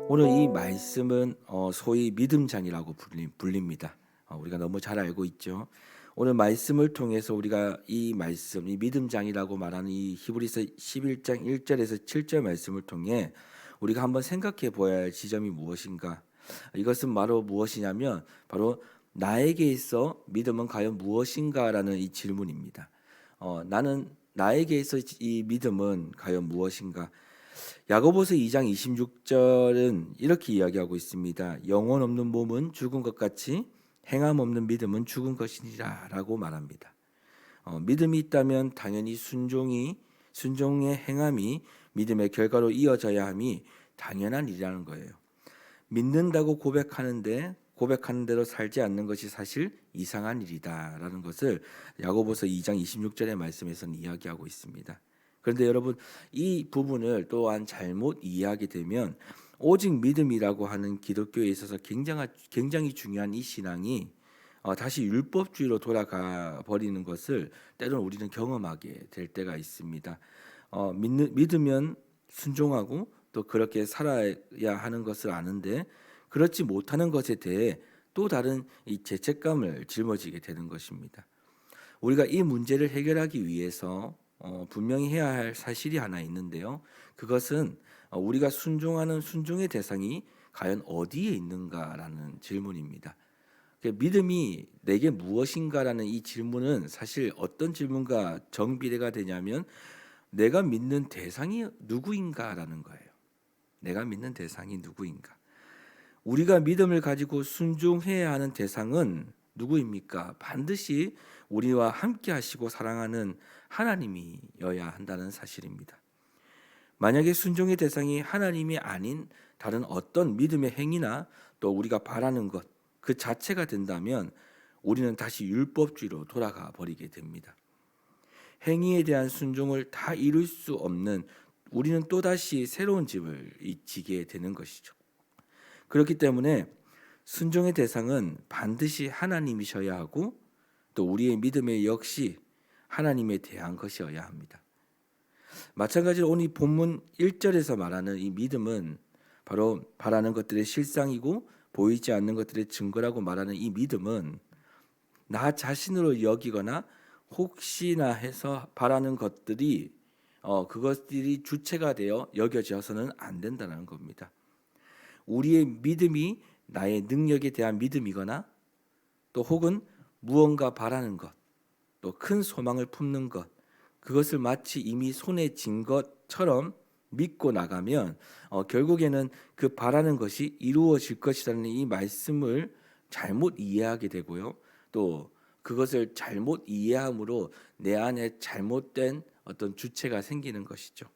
오늘 이 말씀은 소위 믿음장이라고 불립니다. 우리가 너무 잘 알고 있죠. 오늘 말씀을 통해서 우리가 이 말씀, 이 믿음장이라고 말하는 이 히브리서 11장 1절에서 7절 말씀을 통해 우리가 한번 생각해 보아야 할 지점이 무엇인가? 이것은 바로 무엇이냐면 바로 나에게 있어 믿음은 과연 무엇인가라는 이 질문입니다. 나는 나에게 있어 이 믿음은 과연 무엇인가? 야고보서 2장 26절은 이렇게 이야기하고 있습니다. 영혼 없는 몸은 죽은 것 같이 행함 없는 믿음은 죽은 것이니라라고 말합니다. 믿음이 있다면 당연히 순종의 행함이 믿음의 결과로 이어져야 함이 당연한 일이라는 거예요. 믿는다고 고백하는 대로 살지 않는 것이 사실 이상한 일이다라는 것을 야고보서 2장 26절의 말씀에서는 이야기하고 있습니다. 그런데 여러분 이 부분을 또한 잘못 이해하게 되면 오직 믿음이라고 하는 기독교에 있어서 굉장히 중요한 이 신앙이 다시 율법주의로 돌아가 버리는 것을 때로는 우리는 경험하게 될 때가 있습니다. 믿으면 순종하고 또 그렇게 살아야 하는 것을 아는데 그렇지 못하는 것에 대해 또 다른 이 죄책감을 짊어지게 되는 것입니다. 우리가 이 문제를 해결하기 위해서 분명히 해야 할 사실이 하나 있는데요. 그것은 우리가 순종하는 순종의 대상이 과연 어디에 있는가라는 질문입니다. 믿음이 내게 무엇인가라는 이 질문은 사실 어떤 질문과 정비례가 되냐면 내가 믿는 대상이 누구인가라는 거예요. 내가 믿는 대상이 누구인가? 우리가 믿음을 가지고 순종해야 하는 대상은 누구입니까? 반드시 우리와 함께 하시고 사랑하는 하나님이어야 한다는 사실입니다. 만약에 순종의 대상이 하나님이 아닌 다른 어떤 믿음의 행위나 또 우리가 바라는 것 그 자체가 된다면 우리는 다시 율법주의로 돌아가 버리게 됩니다. 행위에 대한 순종을 다 이룰 수 없는 우리는 또다시 새로운 집을 지게 되는 것이죠. 그렇기 때문에 순종의 대상은 반드시 하나님이셔야 하고 또 우리의 믿음의 역시 하나님에 대한 것이어야 합니다. 마찬가지로 오늘 본문 1절에서 말하는 이 믿음은 바로 바라는 것들의 실상이고 보이지 않는 것들의 증거라고 말하는 이 믿음은 나 자신으로 여기거나 혹시나 해서 바라는 것들이 그것들이 주체가 되어 여겨져서는 안 된다는 겁니다. 우리의 믿음이 나의 능력에 대한 믿음이거나 또 혹은 무언가 바라는 것, 또 큰 소망을 품는 것, 그것을 마치 이미 손에 쥔 것처럼 믿고 나가면 결국에는 그 바라는 것이 이루어질 것이라는 이 말씀을 잘못 이해하게 되고요. 또 그것을 잘못 이해함으로 내 안에 잘못된 어떤 주체가 생기는 것이죠.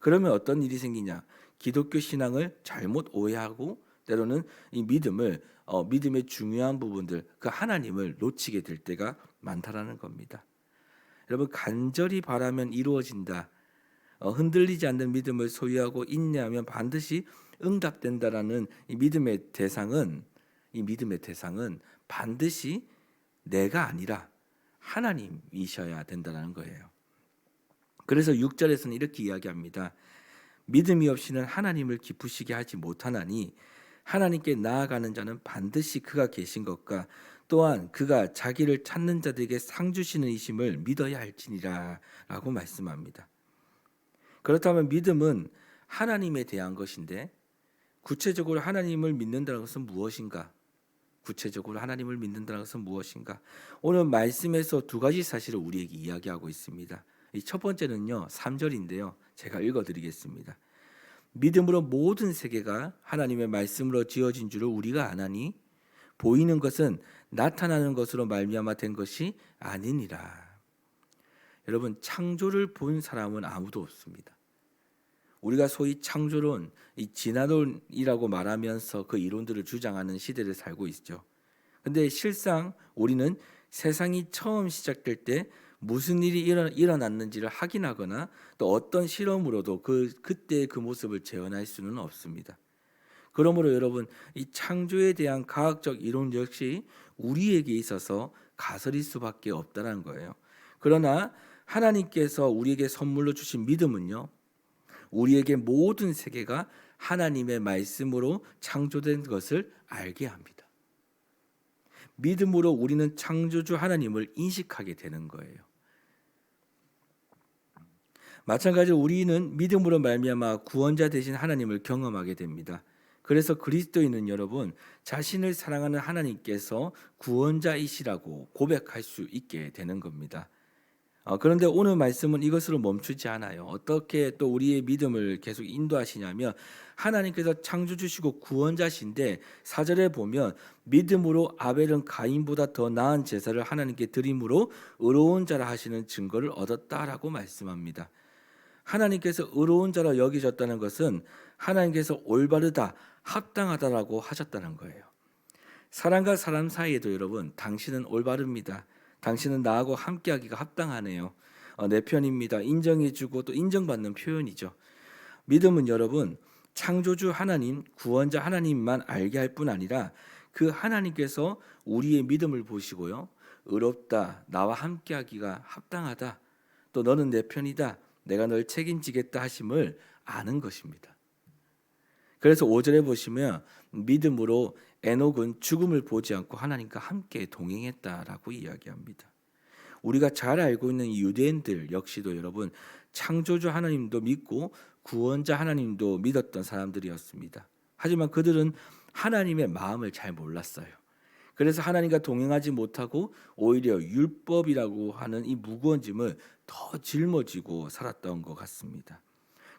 그러면 어떤 일이 생기냐? 기독교 신앙을 잘못 오해하고 때로는 이 믿음의 중요한 부분들, 그 하나님을 놓치게 될 때가 많다라는 겁니다. 여러분 간절히 바라면 이루어진다. 흔들리지 않는 믿음을 소유하고 인내하면 반드시 응답된다라는 이 믿음의 대상은 반드시 내가 아니라 하나님이셔야 된다는 거예요. 그래서 6절에서는 이렇게 이야기합니다. 믿음이 없이는 하나님을 기쁘시게 하지 못하나니 하나님께 나아가는 자는 반드시 그가 계신 것과 또한 그가 자기를 찾는 자들에게 상 주시는 이심을 믿어야 할지니라 라고 말씀합니다. 그렇다면 믿음은 하나님에 대한 것인데 구체적으로 하나님을 믿는다는 것은 무엇인가? 오늘 말씀에서 두 가지 사실을 우리에게 이야기하고 있습니다. 이 첫 번째는요 3절인데요. 제가 읽어드리겠습니다. 믿음으로 모든 세계가 하나님의 말씀으로 지어진 줄을 우리가 아나니 보이는 것은 나타나는 것으로 말미암아 된 것이 아니니라. 여러분 창조를 본 사람은 아무도 없습니다. 우리가 소위 창조론, 이 진화론이라고 말하면서 그 이론들을 주장하는 시대를 살고 있죠. 근데 실상 우리는 세상이 처음 시작될 때 무슨 일이 일어났는지를 확인하거나 또 어떤 실험으로도 그때의 그 모습을 재현할 수는 없습니다. 그러므로 여러분 이 창조에 대한 과학적 이론 역시 우리에게 있어서 가설일 수밖에 없다는 거예요. 그러나 하나님께서 우리에게 선물로 주신 믿음은요, 우리에게 모든 세계가 하나님의 말씀으로 창조된 것을 알게 합니다. 믿음으로 우리는 창조주 하나님을 인식하게 되는 거예요. 마찬가지로 우리는 믿음으로 말미암아 구원자 되신 하나님을 경험하게 됩니다. 그래서 그리스도인은 여러분, 자신을 사랑하는 하나님께서 구원자이시라고 고백할 수 있게 되는 겁니다. 그런데 오늘 말씀은 이것으로 멈추지 않아요. 어떻게 또 우리의 믿음을 계속 인도하시냐면, 하나님께서 창조주시고 구원자신데 4절에 보면 믿음으로 아벨은 가인보다 더 나은 제사를 하나님께 드림으로 의로운 자라 하시는 증거를 얻었다라고 말씀합니다. 하나님께서 의로운 자라 여기셨다는 것은 하나님께서 올바르다, 합당하다라고 하셨다는 거예요. 사람과 사람 사이에도 여러분, 당신은 올바릅니다. 당신은 나하고 함께하기가 합당하네요. 내 편입니다. 인정해주고 또 인정받는 표현이죠. 믿음은 여러분, 창조주 하나님, 구원자 하나님만 알게 할 뿐 아니라 그 하나님께서 우리의 믿음을 보시고요, 의롭다, 나와 함께하기가 합당하다, 또 너는 내 편이다, 내가 널 책임지겠다 하심을 아는 것입니다. 그래서 5절에 보시면 믿음으로 에녹은 죽음을 보지 않고 하나님과 함께 동행했다라고 이야기합니다. 우리가 잘 알고 있는 유대인들 역시도 여러분, 창조주 하나님도 믿고 구원자 하나님도 믿었던 사람들이었습니다. 하지만 그들은 하나님의 마음을 잘 몰랐어요. 그래서 하나님과 동행하지 못하고 오히려 율법이라고 하는 이 무거운 짐을 더 짊어지고 살았던 것 같습니다.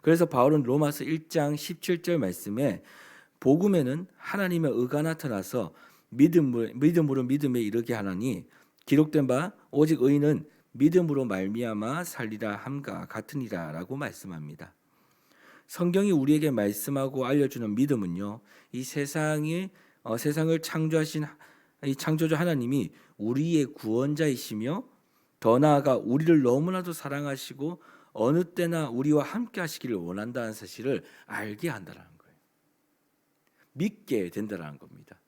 그래서 바울은 로마서 1장 17절 말씀에 복음에는 하나님의 의가 나타나서 믿음으로 믿음에 이르게 하나니 기록된 바 오직 의인은 믿음으로 말미암아 살리라 함과 같으니라라고 말씀합니다. 성경이 우리에게 말씀하고 알려주는 믿음은요, 이 세상을 창조하신 이 창조주 하나님이 우리의 구원자이시며 더 나아가 우리를 너무나도 사랑하시고 어느 때나 우리와 함께 하시기를 원한다는 사실을 알게 한다는 거예요. 믿게 된다는 겁니다.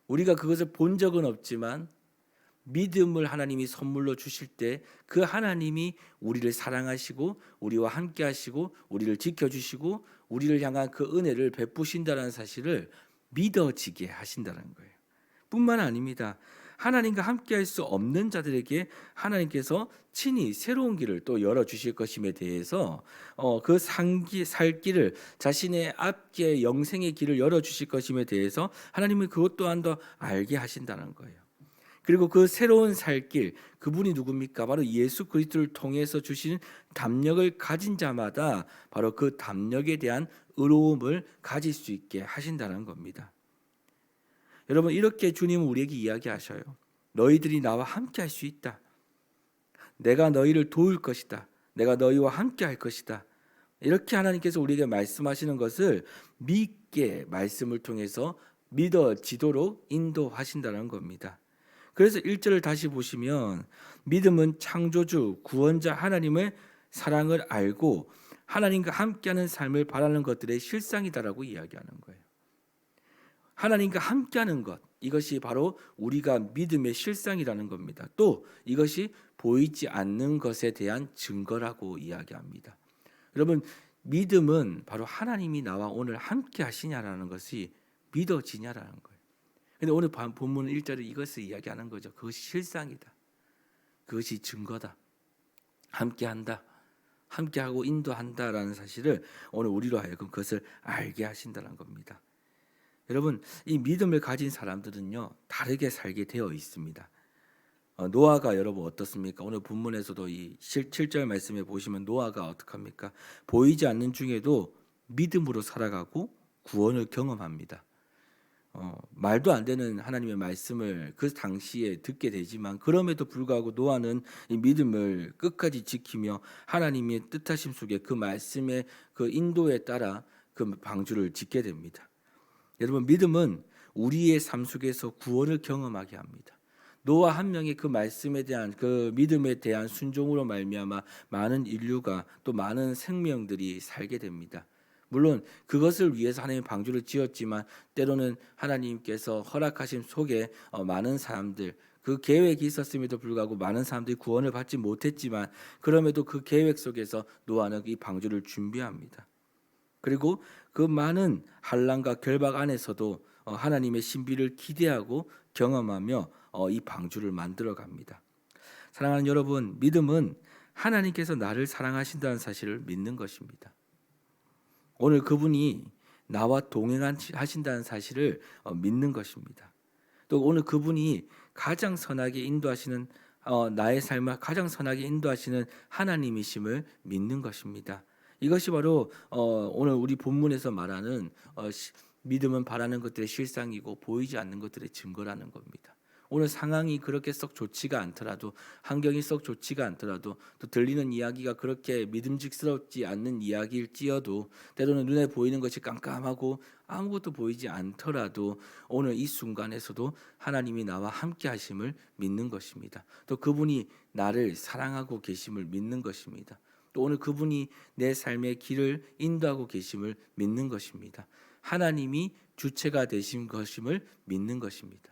우리가 그것을 본 적은 없지만 믿음을 하나님이 선물로 주실 때 그 하나님이 우리를 사랑하시고 우리와 함께 하시고 우리를 지켜주시고 우리를 향한 그 은혜를 베푸신다는 사실을 믿어지게 하신다는 거예요. 뿐만 아닙니다. 하나님과 함께할 수 없는 자들에게 하나님께서 친히 새로운 길을 또 열어주실 것임에 대해서 그 살 길을, 자신의 앞에 영생의 길을 열어주실 것임에 대해서 하나님은 그것 또한 더 알게 하신다는 거예요. 그리고 그 새로운 살 길, 그분이 누굽니까? 바로 예수 그리스도를 통해서 주신 담력을 가진 자마다 바로 그 담력에 대한 의로움을 가질 수 있게 하신다는 겁니다. 여러분, 이렇게 주님은 우리에게 이야기하셔요. 너희들이 나와 함께 할 수 있다. 내가 너희를 도울 것이다. 내가 너희와 함께 할 것이다. 이렇게 하나님께서 우리에게 말씀하시는 것을 믿게 말씀을 통해서 믿어지도록 인도하신다는 겁니다. 그래서 1절을 다시 보시면 믿음은 창조주 구원자 하나님의 사랑을 알고 하나님과 함께하는 삶을 바라는 것들의 실상이다라고 이야기하는 거예요. 하나님과 함께하는 것, 이것이 바로 우리가 믿음의 실상이라는 겁니다. 또 이것이 보이지 않는 것에 대한 증거라고 이야기합니다. 여러분, 믿음은 바로 하나님이 나와 오늘 함께 하시냐라는 것이 믿어지냐라는 거예요. 근데 오늘 본문 1절에 이것을 이야기하는 거죠. 그것이 실상이다. 그것이 증거다. 함께한다. 함께하고 인도한다라는 사실을 오늘 우리로 하여금 그것을 알게 하신다는 겁니다. 여러분, 이 믿음을 가진 사람들은요, 다르게 살게 되어 있습니다. 노아가 여러분 어떻습니까? 오늘 본문에서도 이 7절 말씀에 보시면 노아가 어떡합니까? 보이지 않는 중에도 믿음으로 살아가고 구원을 경험합니다. 말도 안 되는 하나님의 말씀을 그 당시에 듣게 되지만 그럼에도 불구하고 노아는 이 믿음을 끝까지 지키며 하나님의 뜻하심 속에 그 말씀의 그 인도에 따라 그 방주를 짓게 됩니다. 여러분, 믿음은 우리의 삶 속에서 구원을 경험하게 합니다. 노아 한 명의 그 말씀에 대한 그 믿음에 대한 순종으로 말미암아 많은 인류가 또 많은 생명들이 살게 됩니다. 물론 그것을 위해서 하나님 방주를 지었지만 때로는 하나님께서 허락하심 속에 많은 사람들, 그 계획이 있었음에도 불구하고 많은 사람들이 구원을 받지 못했지만 그럼에도 그 계획 속에서 노아는 이 방주를 준비합니다. 그리고 그 많은 환난과 결박 안에서도 하나님의 신비를 기대하고 경험하며 이 방주를 만들어 갑니다. 사랑하는 여러분, 믿음은 하나님께서 나를 사랑하신다는 사실을 믿는 것입니다. 오늘 그분이 나와 동행하신다는 사실을 믿는 것입니다. 또 오늘 그분이 가장 선하게 인도하시는 나의 삶을 가장 선하게 인도하시는 하나님이심을 믿는 것입니다. 이것이 바로 오늘 우리 본문에서 말하는 믿음은 바라는 것들의 실상이고 보이지 않는 것들의 증거라는 겁니다. 오늘 상황이 그렇게 썩 좋지가 않더라도, 환경이 썩 좋지가 않더라도, 또 들리는 이야기가 그렇게 믿음직스럽지 않는 이야기일지어도, 때로는 눈에 보이는 것이 깜깜하고 아무것도 보이지 않더라도 오늘 이 순간에서도 하나님이 나와 함께 하심을 믿는 것입니다. 또 그분이 나를 사랑하고 계심을 믿는 것입니다. 또 오늘 그분이 내 삶의 길을 인도하고 계심을 믿는 것입니다. 하나님이 주체가 되신 것임을 믿는 것입니다.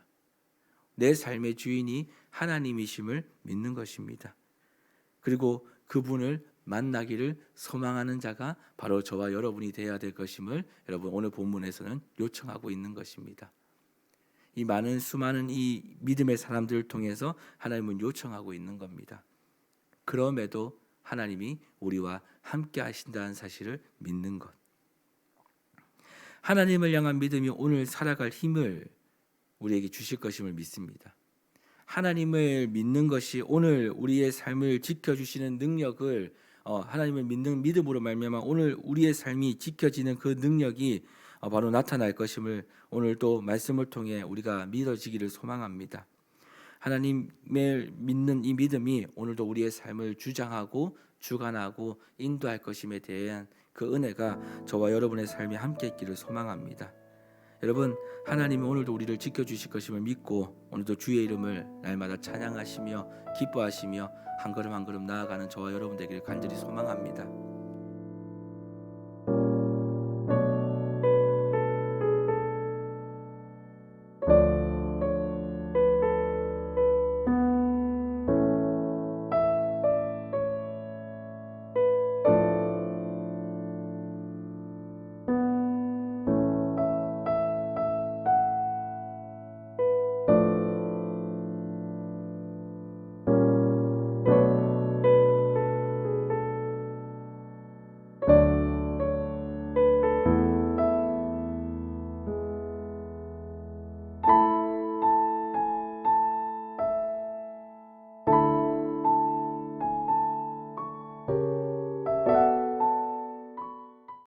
내 삶의 주인이 하나님이심을 믿는 것입니다. 그리고 그분을 만나기를 소망하는 자가 바로 저와 여러분이 되어야 될 것임을 여러분 오늘 본문에서는 요청하고 있는 것입니다. 이 수많은 이 믿음의 사람들을 통해서 하나님은 요청하고 있는 겁니다. 그럼에도 하나님이 우리와 함께 하신다는 사실을 믿는 것. 하나님을 향한 믿음이 오늘 살아갈 힘을 우리에게 주실 것임을 믿습니다. 하나님을 믿는 것이 오늘 우리의 삶을 지켜주시는 능력을 하나님을 믿는 믿음으로 말미암아 오늘 우리의 삶이 지켜지는 그 능력이 바로 나타날 것임을 오늘 또 말씀을 통해 우리가 믿어지기를 소망합니다. 하나님을 믿는 이 믿음이 오늘도 우리의 삶을 주장하고 주관하고 인도할 것임에 대한 그 은혜가 저와 여러분의 삶에 함께 있기를 소망합니다. 여러분, 하나님이 오늘도 우리를 지켜주실 것임을 믿고 오늘도 주의 이름을 날마다 찬양하시며 기뻐하시며 한 걸음 한 걸음 나아가는 저와 여러분 되기를 간절히 소망합니다.